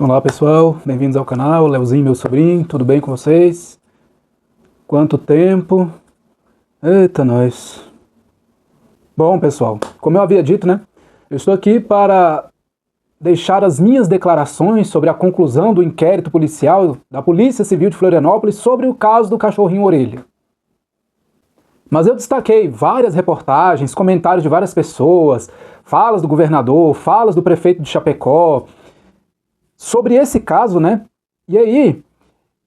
Olá pessoal, bem-vindos ao canal, Leozinho, meu sobrinho, tudo bem com vocês? Quanto tempo? Eita nós! Bom pessoal, como eu havia dito, né? Eu estou aqui para deixar as minhas declarações sobre a conclusão do inquérito policial da Polícia Civil de Florianópolis sobre o caso do cachorrinho orelha. Mas eu destaquei várias reportagens, comentários de várias pessoas, falas do governador, falas do prefeito de Chapecó, sobre esse caso, né? E aí,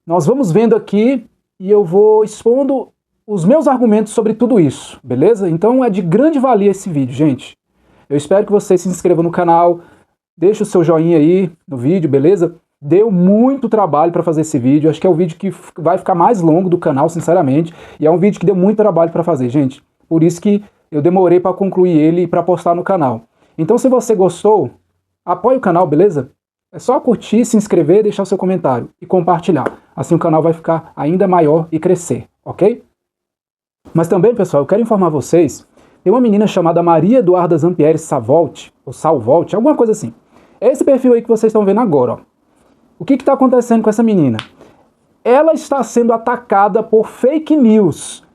nós vamos vendo aqui e eu vou expondo os meus argumentos sobre tudo isso, beleza? Então é de grande valia esse vídeo, gente. Eu espero que vocês se inscrevam no canal, deixe o seu joinha aí no vídeo, beleza? Deu muito trabalho para fazer esse vídeo, acho que é o vídeo que vai ficar mais longo do canal, sinceramente, e é um vídeo que deu muito trabalho para fazer, gente. Por isso que eu demorei para concluir ele e para postar no canal. Então se você gostou, apoie o canal, beleza? É só curtir, se inscrever, deixar o seu comentário e compartilhar. Assim o canal vai ficar ainda maior e crescer, ok? Mas também, pessoal, eu quero informar vocês, tem uma menina chamada Maria Eduarda Zampieri Savolte, ou Salvolte, alguma coisa assim. É esse perfil aí que vocês estão vendo agora, ó. O que está acontecendo com essa menina? Ela está sendo atacada por fake news.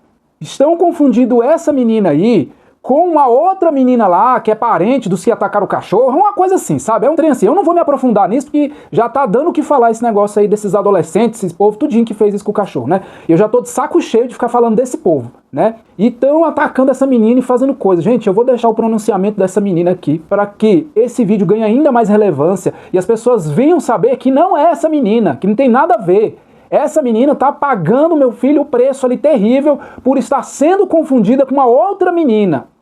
Estão confundindo essa menina aí com uma outra menina lá, que é parente dos que atacaram o cachorro, uma coisa assim, sabe? É um trem assim. Eu não vou me aprofundar nisso, porque já tá dando o que falar esse negócio aí desses adolescentes, esse povo tudinho que fez isso com o cachorro, né? E eu já tô de saco cheio de ficar falando desse povo, né? E estão atacando essa menina e fazendo coisa. Gente, eu vou deixar o pronunciamento dessa menina aqui, para que esse vídeo ganhe ainda mais relevância e as pessoas venham saber que não é essa menina, que não tem nada a ver. Essa menina tá pagando, meu filho, o preço ali terrível por estar sendo confundida com uma outra menina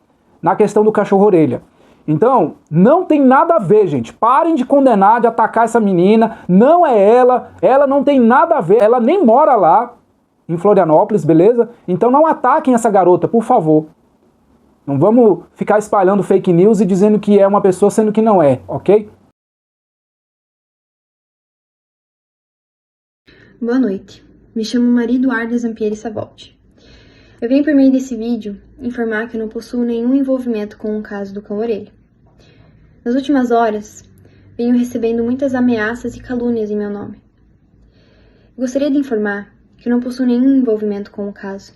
na questão do cachorro-orelha. Então, não tem nada a ver, gente. Parem de condenar, de atacar essa menina. Não é ela não tem nada a ver. Ela nem mora lá, em Florianópolis, beleza? Então não ataquem essa garota, por favor. Não vamos ficar espalhando fake news e dizendo que é uma pessoa, sendo que não é, ok? Boa noite, me chamo Maria Eduarda Zampieri Savolte. Eu venho por meio desse vídeo informar que eu não possuo nenhum envolvimento com o caso do cão-orelha. Nas últimas horas, venho recebendo muitas ameaças e calúnias em meu nome. Gostaria de informar que eu não possuo nenhum envolvimento com o caso.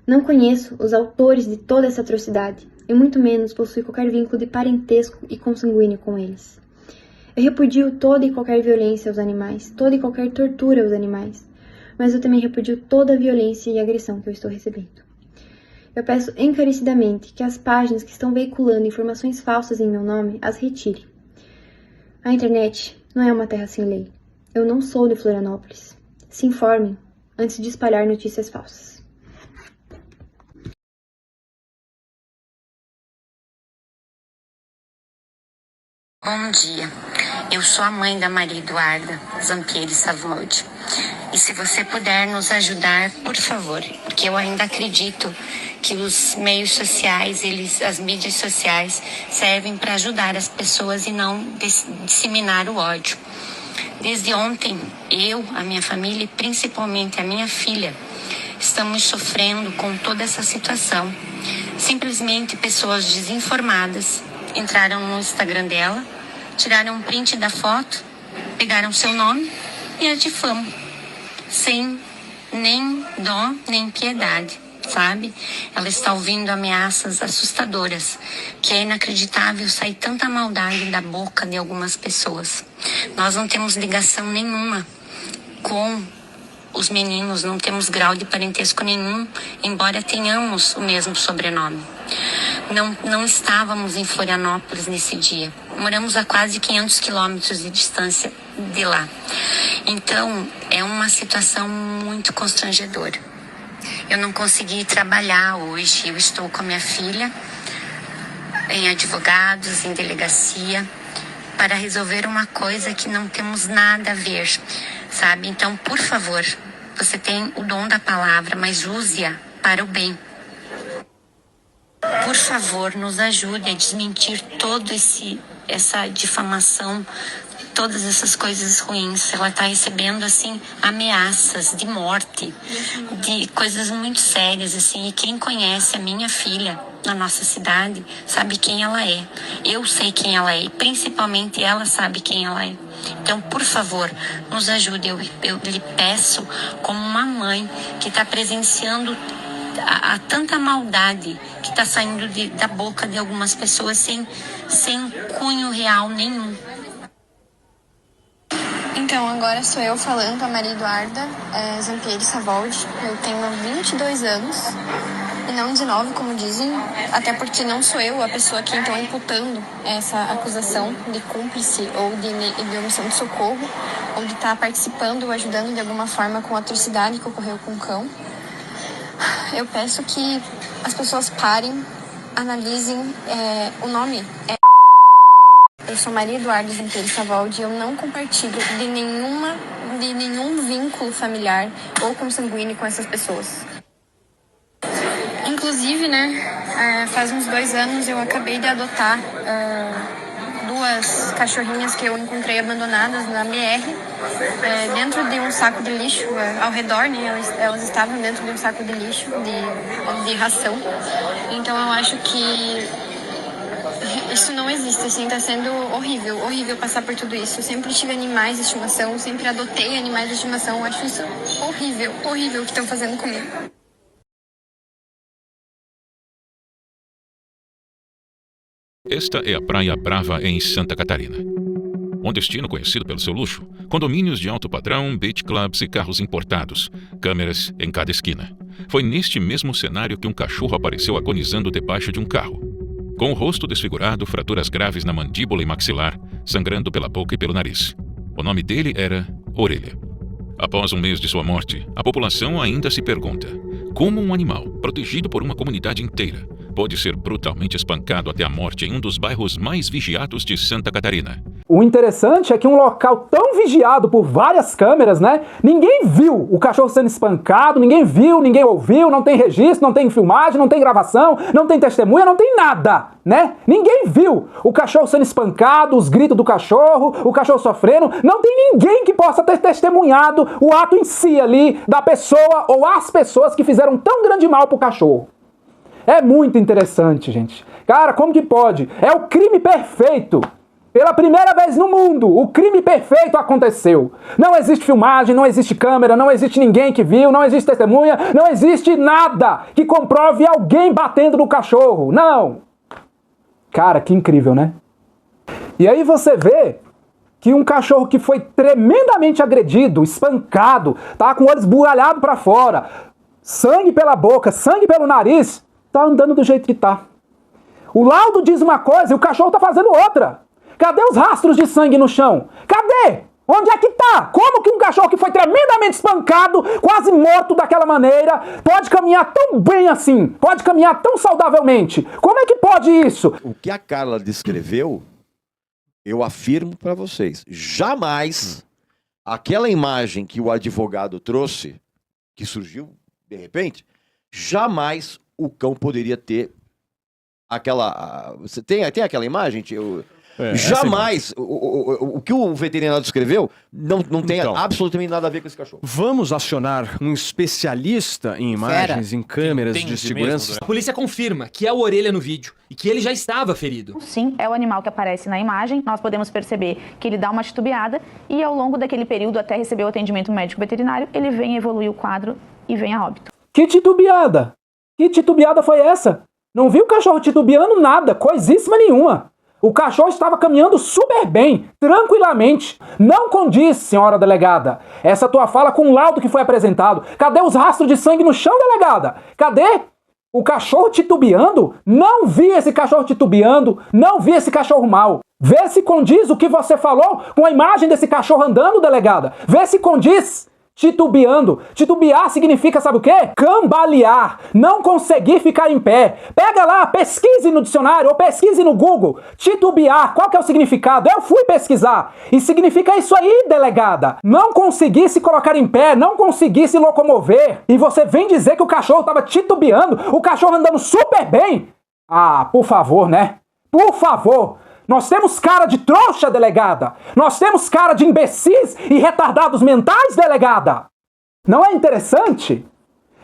Não conheço os autores de toda essa atrocidade e muito menos possuo qualquer vínculo de parentesco e consanguíneo com eles. Eu repudio toda e qualquer violência aos animais, toda e qualquer tortura aos animais, mas eu também repudio toda a violência e agressão que eu estou recebendo. Eu peço encarecidamente que as páginas que estão veiculando informações falsas em meu nome as retire. A internet não é uma terra sem lei. Eu não sou de Florianópolis. Se informem antes de espalhar notícias falsas. Bom dia, eu sou a mãe da Maria Eduarda Zampieri Savolte. E se você puder nos ajudar, por favor, porque eu ainda acredito que os meios sociais, as mídias sociais, servem para ajudar as pessoas e não disseminar o ódio. Desde ontem, eu, a minha família e principalmente a minha filha, estamos sofrendo com toda essa situação. Simplesmente pessoas desinformadas entraram no Instagram dela, tiraram um print da foto, pegaram seu nome e a difamam, sem nem dó, nem piedade, sabe? Ela está ouvindo ameaças assustadoras, que é inacreditável sair tanta maldade da boca de algumas pessoas. Nós não temos ligação nenhuma com os meninos, não temos grau de parentesco nenhum, embora tenhamos o mesmo sobrenome. Não estávamos em Florianópolis nesse dia. Moramos a quase 500 quilômetros de distância de lá. Então, é uma situação muito constrangedora. Eu não consegui trabalhar hoje. Eu estou com a minha filha em advogados, em delegacia, para resolver uma coisa que não temos nada a ver, sabe? Então, por favor, você tem o dom da palavra, mas use-a para o bem. Por favor, nos ajude a desmentir essa difamação, todas essas coisas ruins. Ela está recebendo, assim, ameaças de morte, de coisas muito sérias, assim. E quem conhece a minha filha na nossa cidade sabe quem ela é. Eu sei quem ela é e principalmente ela sabe quem ela é. Então, por favor, nos ajude. Eu lhe peço, como uma mãe que está presenciando a tanta maldade que está saindo da boca de algumas pessoas sem cunho real nenhum. Então, agora sou eu falando, a Maria Eduarda Zampieri Savoldi. Eu tenho 22 anos e não 19, como dizem, até porque não sou eu a pessoa que estão imputando essa acusação de cúmplice ou de omissão de socorro, ou de estar participando ou ajudando de alguma forma com a atrocidade que ocorreu com o cão. Eu peço que as pessoas parem, analisem o nome. Eu sou Maria Eduarda Zampieri Savoldi e eu não compartilho de nenhum vínculo familiar ou consanguíneo com essas pessoas. Inclusive, né, faz uns 2 anos eu acabei de adotar 2 cachorrinhas que eu encontrei abandonadas na BR, dentro de um saco de lixo, ao redor, né, elas estavam dentro de um saco de lixo, de ração. Então eu acho que isso não existe, assim, tá sendo horrível passar por tudo isso. Eu sempre tive animais de estimação, sempre adotei animais de estimação, eu acho isso horrível o que estão fazendo comigo. Esta é a Praia Brava, em Santa Catarina. Um destino conhecido pelo seu luxo, condomínios de alto padrão, beach clubs e carros importados, câmeras em cada esquina. Foi neste mesmo cenário que um cachorro apareceu agonizando debaixo de um carro. Com o rosto desfigurado, fraturas graves na mandíbula e maxilar, sangrando pela boca e pelo nariz. O nome dele era Orelha. Após um mês de sua morte, a população ainda se pergunta: como um animal, protegido por uma comunidade inteira, pode ser brutalmente espancado até a morte em um dos bairros mais vigiados de Santa Catarina? O interessante é que um local tão vigiado por várias câmeras, né? Ninguém viu o cachorro sendo espancado, ninguém viu, ninguém ouviu, não tem registro, não tem filmagem, não tem gravação, não tem testemunha, não tem nada, né? Ninguém viu o cachorro sendo espancado, os gritos do cachorro, o cachorro sofrendo. Não tem ninguém que possa ter testemunhado o ato em si ali da pessoa ou as pessoas que fizeram tão grande mal pro cachorro. É muito interessante, gente. Cara, como que pode? É o crime perfeito. Pela primeira vez no mundo, o crime perfeito aconteceu. Não existe filmagem, não existe câmera, não existe ninguém que viu, não existe testemunha, não existe nada que comprove alguém batendo no cachorro. Não! Cara, que incrível, né? E aí você vê que um cachorro que foi tremendamente agredido, espancado, tá com o olho esbugalhado pra fora, sangue pela boca, sangue pelo nariz, tá andando do jeito que tá. O laudo diz uma coisa e o cachorro tá fazendo outra. Cadê os rastros de sangue no chão? Cadê? Onde é que tá? Como que um cachorro que foi tremendamente espancado, quase morto daquela maneira, pode caminhar tão bem assim? Pode caminhar tão saudavelmente? Como é que pode isso? O que a Carla descreveu, eu afirmo para vocês, jamais aquela imagem que o advogado trouxe, que surgiu de repente, jamais o cão poderia ter aquela... Você tem aquela imagem? Jamais o que o veterinário descreveu não tem absolutamente nada a ver com esse cachorro. Vamos acionar um especialista em imagens, em câmeras de segurança. A polícia confirma que é o Orelha no vídeo e que ele já estava ferido. Sim, é o animal que aparece na imagem. Nós podemos perceber que ele dá uma titubeada e ao longo daquele período, até receber o atendimento médico veterinário, ele vem evoluir o quadro e vem a óbito. Que titubeada? Que titubeada foi essa? Não vi o cachorro titubeando nada, coisíssima nenhuma. O cachorro estava caminhando super bem, tranquilamente. Não condiz, senhora delegada, essa tua fala com o laudo que foi apresentado. Cadê os rastros de sangue no chão, delegada? Cadê? O cachorro titubeando? Não vi esse cachorro titubeando, não vi esse cachorro mal. Vê se condiz o que você falou com a imagem desse cachorro andando, delegada. Vê se condiz. Titubeando. Titubear significa, sabe o quê? Cambalear. Não conseguir ficar em pé. Pega lá, pesquise no dicionário ou pesquise no Google. Titubear, qual que é o significado? Eu fui pesquisar. E significa isso aí, delegada. Não conseguir se colocar em pé, não conseguir se locomover. E você vem dizer que o cachorro estava titubeando, o cachorro andando super bem? Ah, por favor, né? Por favor. Nós temos cara de trouxa, delegada. Nós temos cara de imbecis e retardados mentais, delegada. Não é interessante?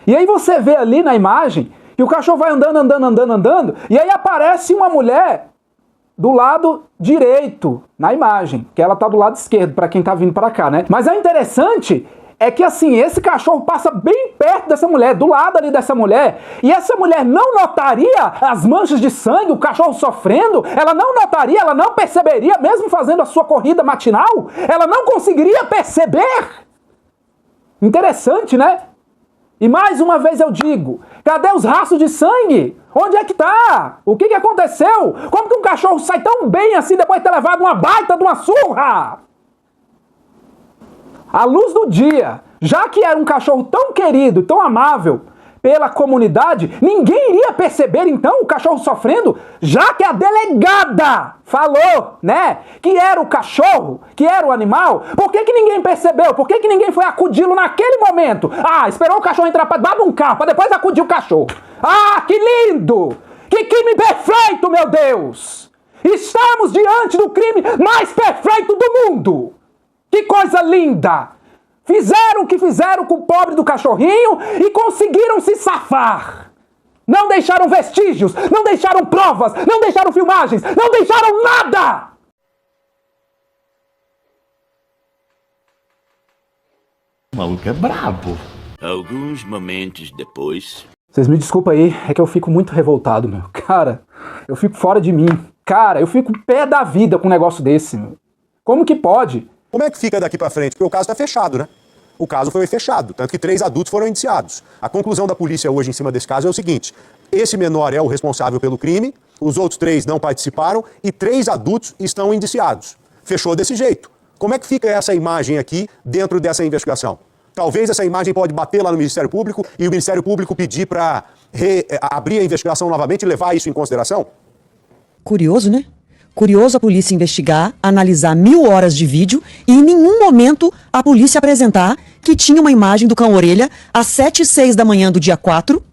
E aí você vê ali na imagem que o cachorro vai andando, e aí aparece uma mulher do lado direito na imagem, que ela tá do lado esquerdo, para quem tá vindo para cá, né? Mas é interessante é que assim, esse cachorro passa bem perto dessa mulher, do lado ali dessa mulher, e essa mulher não notaria as manchas de sangue, o cachorro sofrendo, ela não notaria, ela não perceberia, mesmo fazendo a sua corrida matinal, ela não conseguiria perceber. Interessante, né? E mais uma vez eu digo, cadê os rastros de sangue? Onde é que tá? O que aconteceu? Como que um cachorro sai tão bem assim depois de ter levado uma baita de uma surra? À luz do dia, já que era um cachorro tão querido, tão amável pela comunidade, ninguém iria perceber então o cachorro sofrendo, já que a delegada falou, né, que era o cachorro, que era o animal. Por que ninguém percebeu? Por que ninguém foi acudi-lo naquele momento? Ah, esperou o cachorro entrar para debaixo de um carro, para depois acudir o cachorro. Ah, que lindo! Que crime perfeito, meu Deus! Estamos diante do crime mais perfeito do mundo! Que coisa linda! Fizeram o que fizeram com o pobre do cachorrinho e conseguiram se safar. Não deixaram vestígios, não deixaram provas, não deixaram filmagens, não deixaram nada! O maluco é brabo. Alguns momentos depois... Vocês me desculpem aí, é que eu fico muito revoltado, meu. Cara, eu fico fora de mim. Cara, eu fico pé da vida com um negócio desse, meu. Como que pode? Como é que fica daqui pra frente? Porque o caso está fechado, né? O caso foi fechado, tanto que 3 adultos foram indiciados. A conclusão da polícia hoje em cima desse caso é o seguinte: esse menor é o responsável pelo crime, os outros 3 não participaram e 3 adultos estão indiciados. Fechou desse jeito. Como é que fica essa imagem aqui dentro dessa investigação? Talvez essa imagem pode bater lá no Ministério Público e o Ministério Público pedir para abrir a investigação novamente e levar isso em consideração? Curioso, né? Curioso a polícia investigar, analisar 1000 horas de vídeo e em nenhum momento a polícia apresentar que tinha uma imagem do cão-orelha às 7h06 da manhã do dia 4.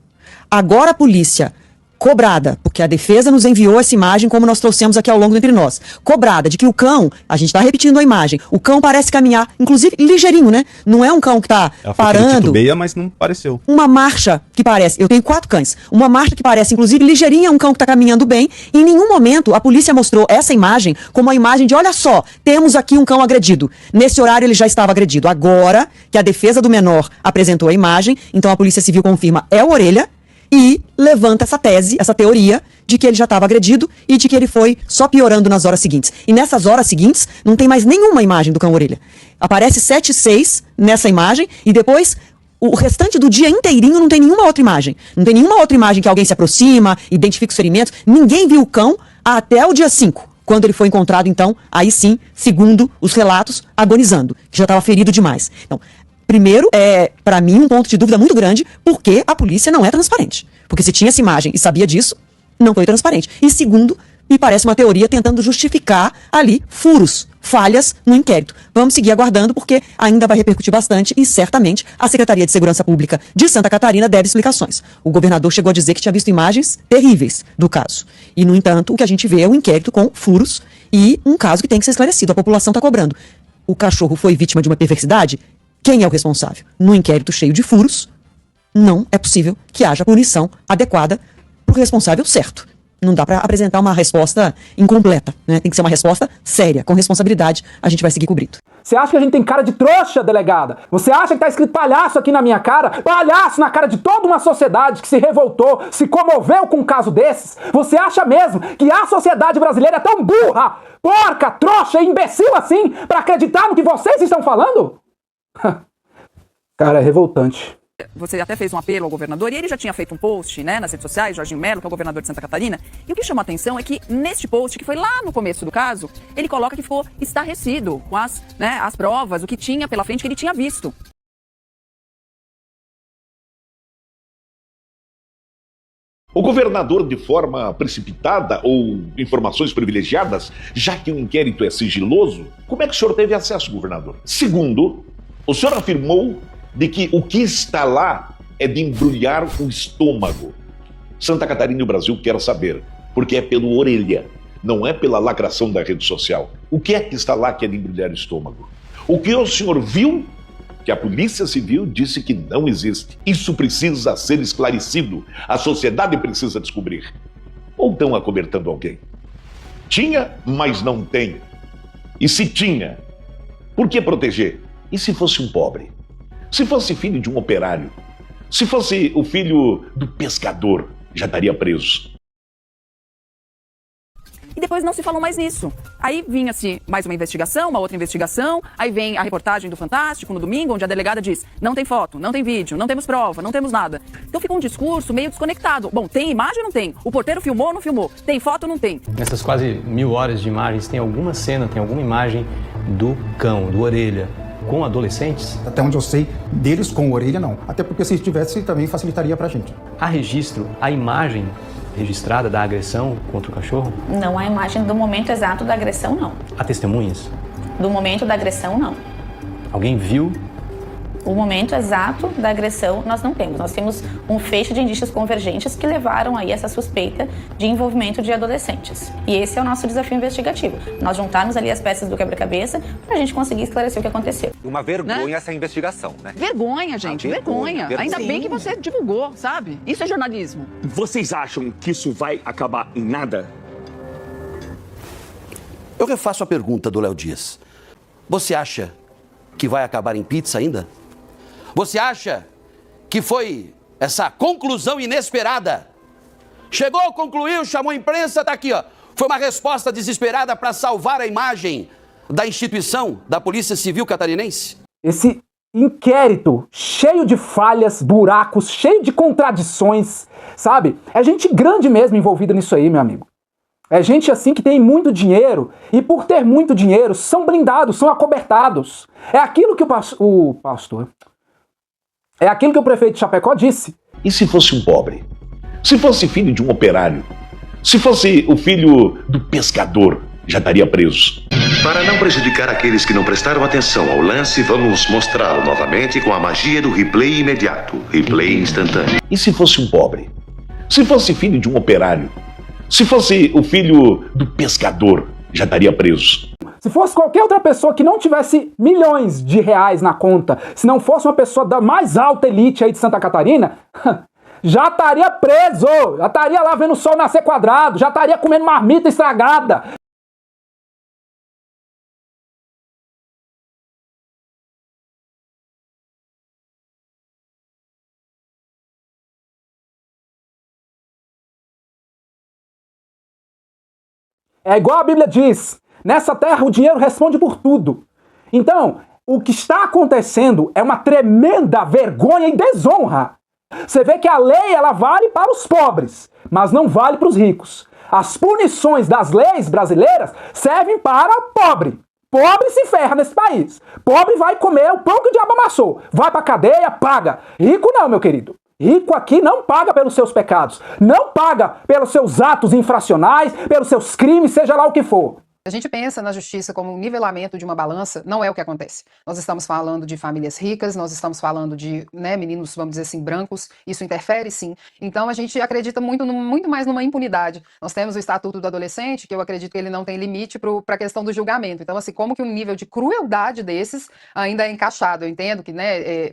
Agora a polícia, cobrada, porque a defesa nos enviou essa imagem como nós trouxemos aqui ao longo entre nós, cobrada de que o cão, a gente está repetindo a imagem, o cão parece caminhar, inclusive ligeirinho, né? Não é um cão que está parando. Titubeia, mas não pareceu. Uma marcha que parece, eu tenho 4 cães, uma marcha que parece, inclusive, ligeirinha, um cão que está caminhando bem, e em nenhum momento a polícia mostrou essa imagem como a imagem de, olha só, temos aqui um cão agredido. Nesse horário ele já estava agredido. Agora que a defesa do menor apresentou a imagem, então a Polícia Civil confirma, é a orelha, e levanta essa tese, essa teoria de que ele já estava agredido e de que ele foi só piorando nas horas seguintes. E nessas horas seguintes não tem mais nenhuma imagem do cão-orelha. Aparece 7h06 nessa imagem e depois o restante do dia inteirinho não tem nenhuma outra imagem. Não tem nenhuma outra imagem que alguém se aproxima, identifica os ferimentos. Ninguém viu o cão até o dia 5. Quando ele foi encontrado, então, aí sim, segundo os relatos, agonizando, que já estava ferido demais. Então, primeiro, para mim, um ponto de dúvida muito grande, porque a polícia não é transparente. Porque se tinha essa imagem e sabia disso, não foi transparente. E segundo, me parece uma teoria tentando justificar ali furos, falhas no inquérito. Vamos seguir aguardando, porque ainda vai repercutir bastante e certamente a Secretaria de Segurança Pública de Santa Catarina deve explicações. O governador chegou a dizer que tinha visto imagens terríveis do caso. E, no entanto, o que a gente vê é um inquérito com furos e um caso que tem que ser esclarecido. A população está cobrando. O cachorro foi vítima de uma perversidade? Quem é o responsável? No inquérito cheio de furos, não é possível que haja punição adequada para o responsável certo. Não dá para apresentar uma resposta incompleta, né? Tem que ser uma resposta séria, com responsabilidade. A gente vai seguir cobrindo. Você acha que a gente tem cara de trouxa, delegada? Você acha que tá escrito palhaço aqui na minha cara? Palhaço na cara de toda uma sociedade que se revoltou, se comoveu com um caso desses? Você acha mesmo que a sociedade brasileira é tão burra, porca, trouxa e imbecil assim para acreditar no que vocês estão falando? Cara, é revoltante. Você até fez um apelo ao governador e ele já tinha feito um post, né, nas redes sociais, Jorginho Melo, que é o governador de Santa Catarina. E o que chama a atenção é que neste post, que foi lá no começo do caso, ele coloca que ficou estarrecido com as provas, o que tinha pela frente que ele tinha visto. O governador, de forma precipitada ou informações privilegiadas, já que o inquérito é sigiloso, como é que o senhor teve acesso, governador? Segundo, o senhor afirmou de que o que está lá é de embrulhar o estômago. Santa Catarina e o Brasil querem saber, porque é pelo orelha, não é pela lacração da rede social. O que é que está lá que é de embrulhar o estômago? O que o senhor viu que a Polícia Civil disse que não existe. Isso precisa ser esclarecido. A sociedade precisa descobrir. Ou estão acobertando alguém? Tinha, mas não tem. E se tinha, por que proteger? E se fosse um pobre? Se fosse filho de um operário? Se fosse o filho do pescador, já estaria preso. E depois não se falou mais nisso. Aí vinha-se mais uma investigação, uma outra investigação, aí vem a reportagem do Fantástico no domingo, onde a delegada diz, não tem foto, não tem vídeo, não temos prova, não temos nada. Então fica um discurso meio desconectado. Bom, tem imagem ou não tem? O porteiro filmou ou não filmou? Tem foto ou não tem? Nessas quase 1000 horas de imagens, tem alguma cena, tem alguma imagem do cão, do Orelha, com adolescentes? Até onde eu sei, deles com Orelha não. Até porque se tivesse, também facilitaria pra gente. Há registro, a imagem registrada da agressão contra o cachorro? Não há imagem do momento exato da agressão, não. Há testemunhas? Do momento da agressão, não. Alguém viu? O momento exato da agressão nós não temos. Nós temos um feixe de indícios convergentes que levaram aí essa suspeita de envolvimento de adolescentes. E esse é o nosso desafio investigativo. Nós juntarmos ali as peças do quebra-cabeça para a gente conseguir esclarecer o que aconteceu. Uma vergonha essa investigação, né? Vergonha, gente, vergonha. Ainda bem que você divulgou, sabe? Isso é jornalismo. Vocês acham que isso vai acabar em nada? Eu refaço a pergunta do Léo Dias. Você acha que vai acabar em pizza ainda? Você acha que foi essa conclusão inesperada? Chegou, concluiu, chamou a imprensa, tá aqui, ó. Foi uma resposta desesperada para salvar a imagem da instituição da Polícia Civil catarinense? Esse inquérito cheio de falhas, buracos, cheio de contradições, sabe? É gente grande mesmo envolvida nisso aí, meu amigo. É gente assim que tem muito dinheiro e por ter muito dinheiro são blindados, são acobertados. É aquilo que É aquilo que o prefeito de Chapecó disse. E se fosse um pobre? Se fosse filho de um operário? Se fosse o filho do pescador, já estaria preso. Para não prejudicar aqueles que não prestaram atenção ao lance, vamos mostrá-lo novamente com a magia do replay imediato, replay instantâneo. E se fosse um pobre? Se fosse filho de um operário? Se fosse o filho do pescador, já estaria preso. Se fosse qualquer outra pessoa que não tivesse milhões de reais na conta, se não fosse uma pessoa da mais alta elite aí de Santa Catarina, já estaria preso, já estaria lá vendo o sol nascer quadrado, já estaria comendo marmita estragada. É igual a Bíblia diz, nessa terra o dinheiro responde por tudo. Então, o que está acontecendo é uma tremenda vergonha e desonra. Você vê que a lei ela vale para os pobres, mas não vale para os ricos. As punições das leis brasileiras servem para o pobre. Pobre se ferra nesse país. Pobre vai comer o pão que o diabo amassou. Vai pra cadeia, paga. Rico não, meu querido. Rico aqui não paga pelos seus pecados. Não paga pelos seus atos infracionais, pelos seus crimes, seja lá o que for. A gente pensa na justiça como um nivelamento de uma balança, não é o que acontece. Nós estamos falando de famílias ricas, nós estamos falando de meninos, vamos dizer assim, brancos, isso interfere sim. Então a gente acredita muito mais numa impunidade. Nós temos o Estatuto do Adolescente, que eu acredito que ele não tem limite para a questão do julgamento. Então assim, como que um nível de crueldade desses ainda é encaixado? Eu entendo que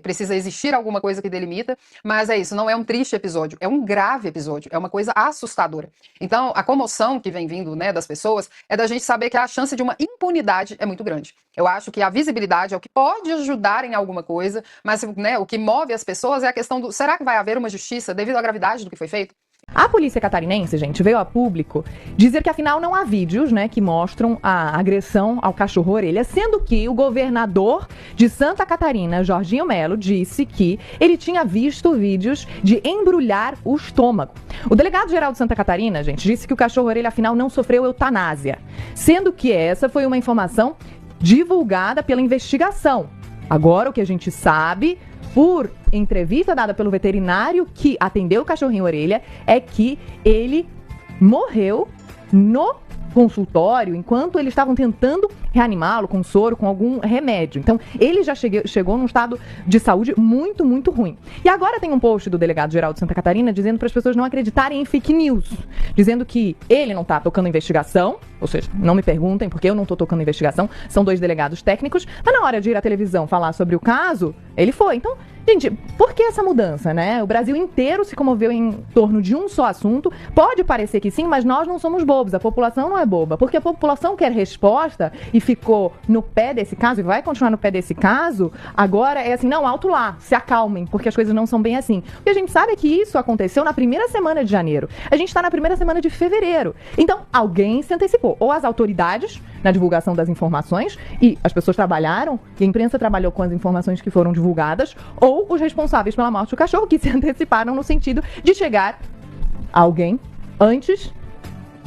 precisa existir alguma coisa que delimita, mas é isso, não é um triste episódio, é um grave episódio, é uma coisa assustadora. Então a comoção que vem vindo das pessoas é da gente saber que a chance de uma impunidade é muito grande. Eu acho que a visibilidade é o que pode ajudar em alguma coisa, mas o que move as pessoas é a questão do será que vai haver uma justiça devido à gravidade do que foi feito? A polícia catarinense, gente, veio a público dizer que afinal não há vídeos, que mostram a agressão ao cachorro orelha, sendo que o governador de Santa Catarina, Jorginho Melo, disse que ele tinha visto vídeos de embrulhar o estômago. O delegado-geral de Santa Catarina, gente, disse que o cachorro orelha afinal não sofreu eutanásia, sendo que essa foi uma informação divulgada pela investigação. Agora, o que a gente sabe, por entrevista dada pelo veterinário que atendeu o cachorrinho orelha, é que ele morreu no consultório enquanto eles estavam tentando reanimá-lo com soro, com algum remédio. Então, ele já chegou num estado de saúde muito, muito ruim. E agora tem um post do delegado-geral de Santa Catarina dizendo para as pessoas não acreditarem em fake news, dizendo que ele não está tocando investigação, ou seja, não me perguntem porque eu não estou tocando investigação, são 2 delegados técnicos, mas na hora de ir à televisão falar sobre o caso, Ele foi. Então, gente, por que essa mudança, né? O Brasil inteiro se comoveu em torno de um só assunto. Pode parecer que sim, mas nós não somos bobos. A população não é boba. Porque a população quer resposta e ficou no pé desse caso e vai continuar no pé desse caso. Agora é assim, não, alto lá, se acalmem, porque as coisas não são bem assim. O que a gente sabe é que isso aconteceu na primeira semana de janeiro. A gente está na primeira semana de fevereiro. Então, alguém se antecipou. Ou as autoridades na divulgação das informações, e as pessoas trabalharam, e a imprensa trabalhou com as informações que foram divulgadas, ou os responsáveis pela morte do cachorro, que se anteciparam no sentido de chegar a alguém antes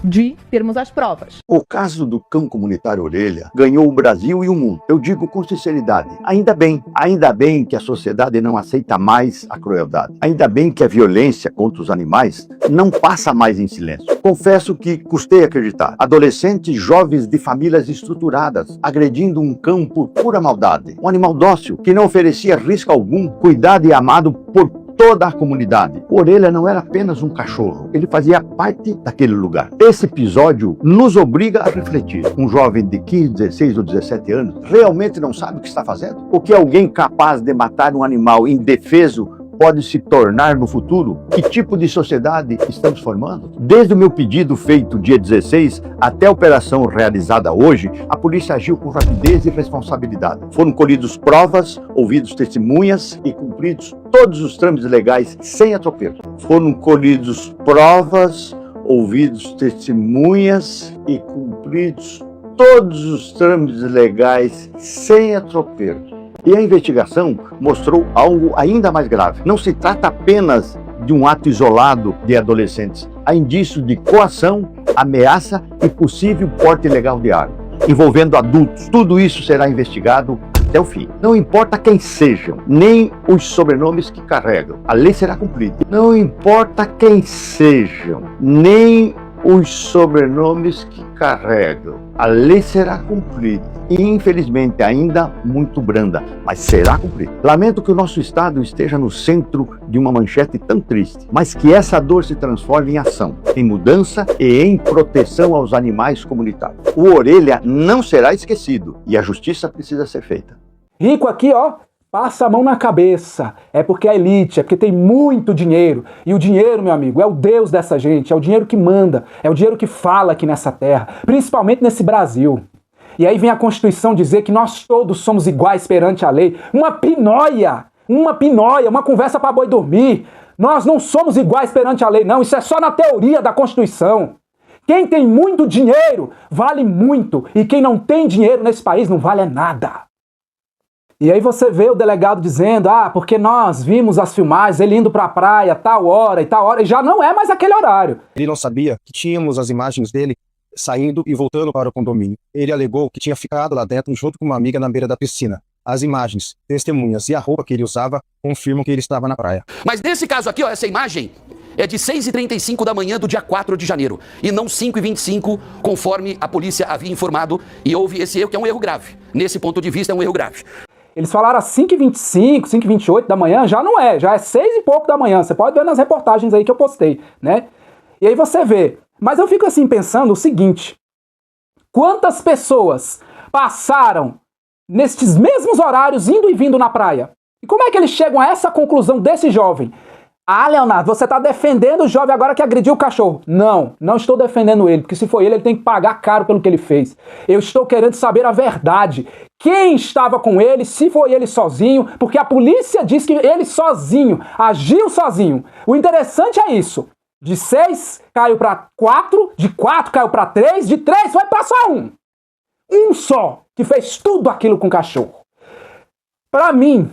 de termos as provas. O caso do cão comunitário Orelha ganhou o Brasil e o mundo. Eu digo com sinceridade, ainda bem que a sociedade não aceita mais a crueldade. Ainda bem que a violência contra os animais não passa mais em silêncio. Confesso que custei acreditar. Adolescentes jovens de famílias estruturadas agredindo um cão por pura maldade. Um animal dócil que não oferecia risco algum, cuidado e amado por toda a comunidade. Orelha não era apenas um cachorro, ele fazia parte daquele lugar. Esse episódio nos obriga a refletir. Um jovem de 15, 16 ou 17 anos realmente não sabe o que está fazendo? O que alguém capaz de matar um animal indefeso pode se tornar no futuro? Que tipo de sociedade estamos formando? Desde o meu pedido feito dia 16 até a operação realizada hoje, a polícia agiu com rapidez e responsabilidade. Foram colhidos provas, ouvidos testemunhas e cumpridos todos os trâmites legais sem atropelo. Foram colhidos provas, ouvidos testemunhas e cumpridos todos os trâmites legais sem atropelo. E a investigação mostrou algo ainda mais grave. Não se trata apenas de um ato isolado de adolescentes. Há indícios de coação, ameaça e possível porte ilegal de arma, envolvendo adultos. Tudo isso será investigado até o fim. Não importa quem sejam, nem os sobrenomes que carregam. A lei será cumprida. Não importa quem sejam, nem os sobrenomes que carregam. A lei será cumprida. E, infelizmente, ainda muito branda, mas será cumprida. Lamento que o nosso Estado esteja no centro de uma manchete tão triste, mas que essa dor se transforme em ação, em mudança e em proteção aos animais comunitários. O Orelha não será esquecido e a justiça precisa ser feita. Rico aqui, ó, passa a mão na cabeça. É porque é elite, é porque tem muito dinheiro. E o dinheiro, meu amigo, é o Deus dessa gente, é o dinheiro que manda, é o dinheiro que fala aqui nessa terra, principalmente nesse Brasil. E aí vem a Constituição dizer que nós todos somos iguais perante a lei. Uma pinóia, uma conversa para boi dormir. Nós não somos iguais perante a lei, não. Isso é só na teoria da Constituição. Quem tem muito dinheiro vale muito. E quem não tem dinheiro nesse país não vale nada. E aí você vê o delegado dizendo, porque nós vimos as filmagens, ele indo pra praia, tal hora, e já não é mais aquele horário. Ele não sabia que tínhamos as imagens dele saindo e voltando para o condomínio. Ele alegou que tinha ficado lá dentro junto com uma amiga na beira da piscina. As imagens, testemunhas e a roupa que ele usava confirmam que ele estava na praia. Mas nesse caso aqui, ó, essa imagem é de 6h35 da manhã do dia 4 de janeiro e não 5h25, conforme a polícia havia informado, e houve esse erro, que é um erro grave. Nesse ponto de vista, é um erro grave. Eles falaram às 5h25, 5h28 da manhã, já não é, já é 6 e pouco da manhã. Você pode ver nas reportagens aí que eu postei, né? E aí você vê. Mas eu fico assim pensando o seguinte, quantas pessoas passaram nestes mesmos horários indo e vindo na praia? E como é que eles chegam a essa conclusão desse jovem? Leonardo, você está defendendo o jovem agora que agrediu o cachorro. Não estou defendendo ele, porque se foi ele tem que pagar caro pelo que ele fez. Eu estou querendo saber a verdade. Quem estava com ele, se foi ele sozinho, porque a polícia diz que ele sozinho, agiu sozinho. O interessante é isso. De 6 caiu para 4, de 4 caiu para 3, de 3 foi para só um. Um só, que fez tudo aquilo com o cachorro. Para mim,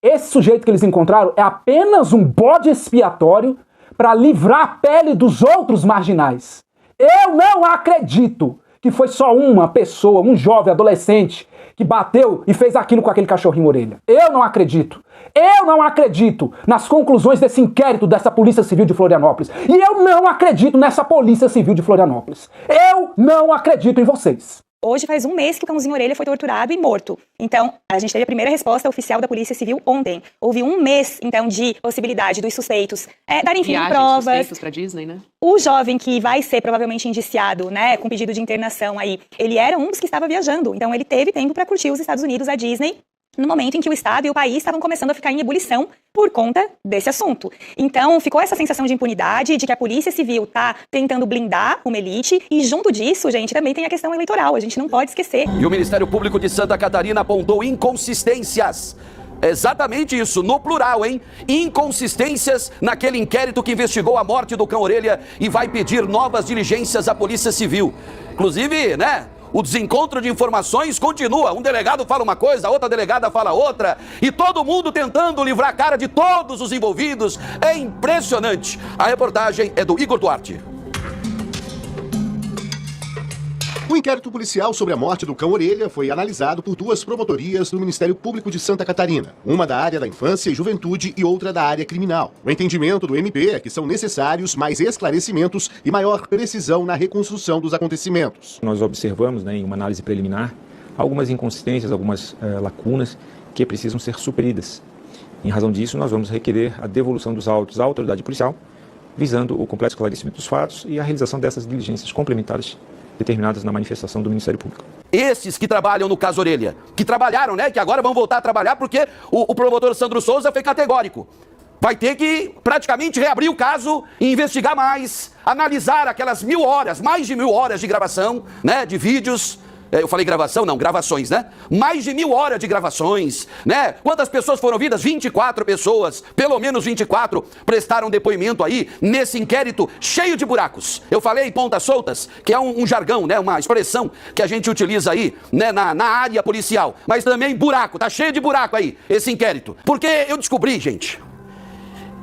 esse sujeito que eles encontraram é apenas um bode expiatório para livrar a pele dos outros marginais. Eu não acredito que foi só uma pessoa, um jovem adolescente, que bateu e fez aquilo com aquele cachorrinho Orelha. Eu não acredito. Eu não acredito nas conclusões desse inquérito dessa Polícia Civil de Florianópolis. E eu não acredito nessa Polícia Civil de Florianópolis. Eu não acredito em vocês. Hoje faz um mês que o cãozinho Orelha foi torturado e morto. Então, a gente teve a primeira resposta oficial da Polícia Civil ontem. Houve um mês, então, de possibilidade dos suspeitos darem fim a provas. Suspeitos pra Disney, né? O jovem que vai ser provavelmente indiciado, né, com pedido de internação aí, ele era um dos que estava viajando. Então, ele teve tempo para curtir os Estados Unidos, a Disney. no momento em que o Estado e o país estavam começando a ficar em ebulição por conta desse assunto. Então, ficou essa sensação de impunidade, de que a Polícia Civil está tentando blindar uma elite, e junto disso, gente, também tem a questão eleitoral, a gente não pode esquecer. E o Ministério Público de Santa Catarina apontou inconsistências. Exatamente isso, no plural, hein? Inconsistências naquele inquérito que investigou a morte do cão orelha e vai pedir novas diligências à Polícia Civil. Inclusive, né? O desencontro de informações continua. Um delegado fala uma coisa, a outra delegada fala outra, e todo mundo tentando livrar a cara de todos os envolvidos. É impressionante. A reportagem é do Igor Duarte. O inquérito policial sobre a morte do cão orelha foi analisado por duas promotorias do Ministério Público de Santa Catarina, uma da área da infância e juventude e outra da área criminal. O entendimento do MP é que são necessários mais esclarecimentos e maior precisão na reconstrução dos acontecimentos. Nós observamos, em uma análise preliminar, algumas inconsistências, algumas lacunas que precisam ser supridas. Em razão disso, nós vamos requerer a devolução dos autos à autoridade policial, visando o completo esclarecimento dos fatos e a realização dessas diligências complementares determinadas na manifestação do Ministério Público. Esses que trabalham no caso Orelha, que trabalharam, que agora vão voltar a trabalhar porque o promotor Sandro Souza foi categórico. Vai ter que praticamente reabrir o caso e investigar mais, analisar aquelas 1000 horas, mais de 1000 horas de gravação, de vídeos. Eu falei gravação? Não, gravações, Mais de 1000 horas de gravações, Quantas pessoas foram ouvidas? 24 pessoas, pelo menos 24, prestaram depoimento aí nesse inquérito cheio de buracos. Eu falei pontas soltas, que é um jargão, uma expressão que a gente utiliza aí, na área policial. Mas também buraco, tá cheio de buraco aí, esse inquérito. Porque eu descobri, gente,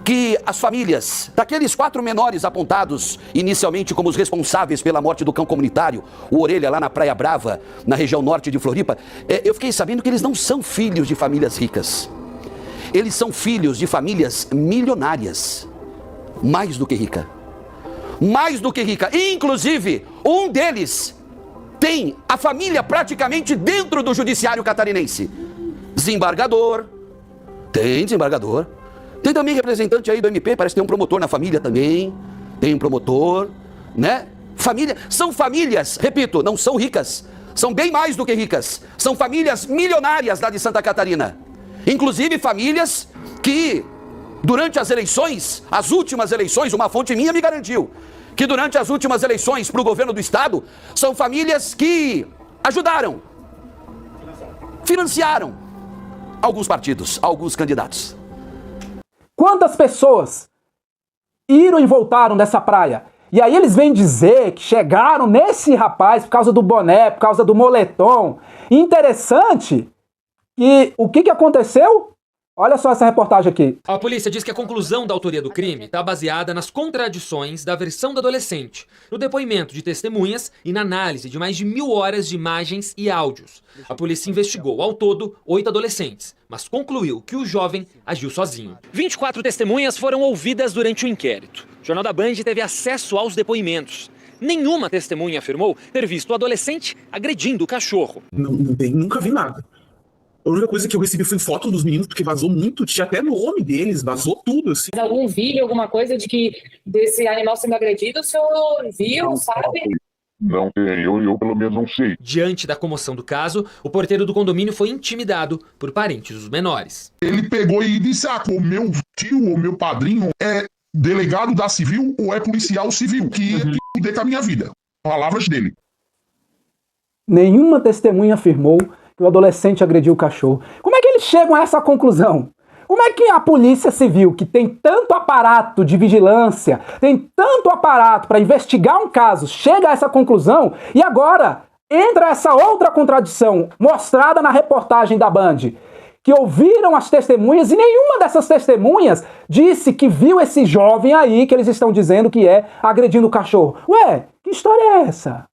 que as famílias daqueles 4 menores apontados inicialmente como os responsáveis pela morte do cão comunitário, o Orelha, lá na Praia Brava, na região norte de Floripa, eu fiquei sabendo que eles não são filhos de famílias ricas. Eles são filhos de famílias milionárias. Mais do que rica. Mais do que rica. Inclusive, um deles tem a família praticamente dentro do judiciário catarinense. Desembargador. Tem desembargador. Tem também representante aí do MP, parece que tem um promotor na família também. Tem um promotor, Família, são famílias, repito, não são ricas. São bem mais do que ricas. São famílias milionárias lá de Santa Catarina. Inclusive famílias que, durante as eleições, as últimas eleições, uma fonte minha me garantiu, que durante as últimas eleições para o governo do estado, são famílias que ajudaram, financiaram alguns partidos, alguns candidatos. Quantas pessoas iram e voltaram dessa praia? E aí eles vêm dizer que chegaram nesse rapaz por causa do boné, por causa do moletom. Interessante que o que aconteceu? Olha só essa reportagem aqui. A polícia diz que a conclusão da autoria do crime está baseada nas contradições da versão do adolescente, no depoimento de testemunhas e na análise de mais de 1000 horas de imagens e áudios. A polícia investigou, ao todo, 8 adolescentes, mas concluiu que o jovem agiu sozinho. 24 testemunhas foram ouvidas durante o inquérito. O Jornal da Band teve acesso aos depoimentos. Nenhuma testemunha afirmou ter visto o adolescente agredindo o cachorro. Nunca vi nada. A única coisa que eu recebi foi foto dos meninos, porque vazou muito, tinha até nome deles, vazou tudo, assim. Algum vídeo, alguma coisa desse animal sendo agredido, o senhor viu, sabe? Não tem, eu pelo menos não sei. Diante da comoção do caso, o porteiro do condomínio foi intimidado por parentes dos menores. Ele pegou e disse, o meu tio ou meu padrinho é delegado da civil ou é policial civil, que ia fuder com a minha vida. Palavras dele. Nenhuma testemunha afirmou que o adolescente agrediu o cachorro. Como é que eles chegam a essa conclusão? Como é que a Polícia Civil, que tem tanto aparato de vigilância, tem tanto aparato para investigar um caso, chega a essa conclusão e agora entra essa outra contradição mostrada na reportagem da Band, que ouviram as testemunhas e nenhuma dessas testemunhas disse que viu esse jovem aí que eles estão dizendo que é agredindo o cachorro. Ué, que história é essa?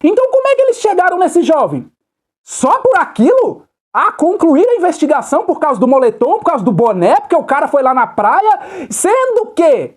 Então como é que eles chegaram nesse jovem? Só por aquilo? A concluir a investigação por causa do moletom, por causa do boné, porque o cara foi lá na praia, sendo que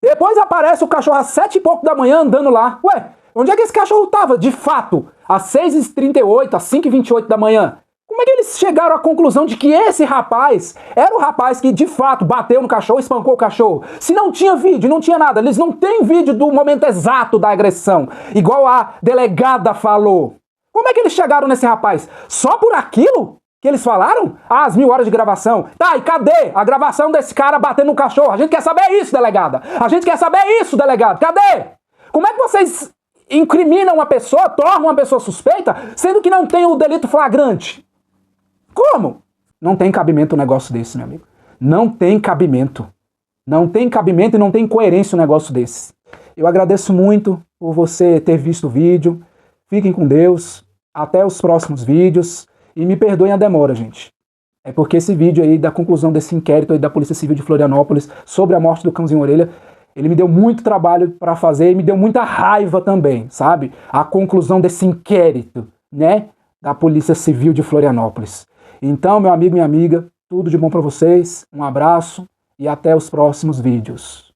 depois aparece o cachorro às 7 e pouco da manhã andando lá. Ué, onde é que esse cachorro estava, de fato? Às 6h38, às 5h28 da manhã. Como é que eles chegaram à conclusão de que esse rapaz era o rapaz que de fato bateu no cachorro, espancou o cachorro? Se não tinha vídeo, não tinha nada, eles não têm vídeo do momento exato da agressão, igual a delegada falou. Como é que eles chegaram nesse rapaz? Só por aquilo que eles falaram? Ah, as 1000 horas de gravação. Tá, e cadê a gravação desse cara batendo no cachorro? A gente quer saber isso, delegada. A gente quer saber isso, delegado. Cadê? Como é que vocês incriminam uma pessoa, tornam uma pessoa suspeita, sendo que não tem o delito flagrante? Como? Não tem cabimento um negócio desse, meu amigo. Não tem cabimento. Não tem cabimento e não tem coerência um negócio desse. Eu agradeço muito por você ter visto o vídeo. Fiquem com Deus. Até os próximos vídeos. E me perdoem a demora, gente. É porque esse vídeo aí da conclusão desse inquérito aí da Polícia Civil de Florianópolis sobre a morte do cãozinho orelha, ele me deu muito trabalho para fazer e me deu muita raiva também, sabe? A conclusão desse inquérito, né? Da Polícia Civil de Florianópolis. Então, meu amigo e minha amiga, tudo de bom para vocês. Um abraço e até os próximos vídeos.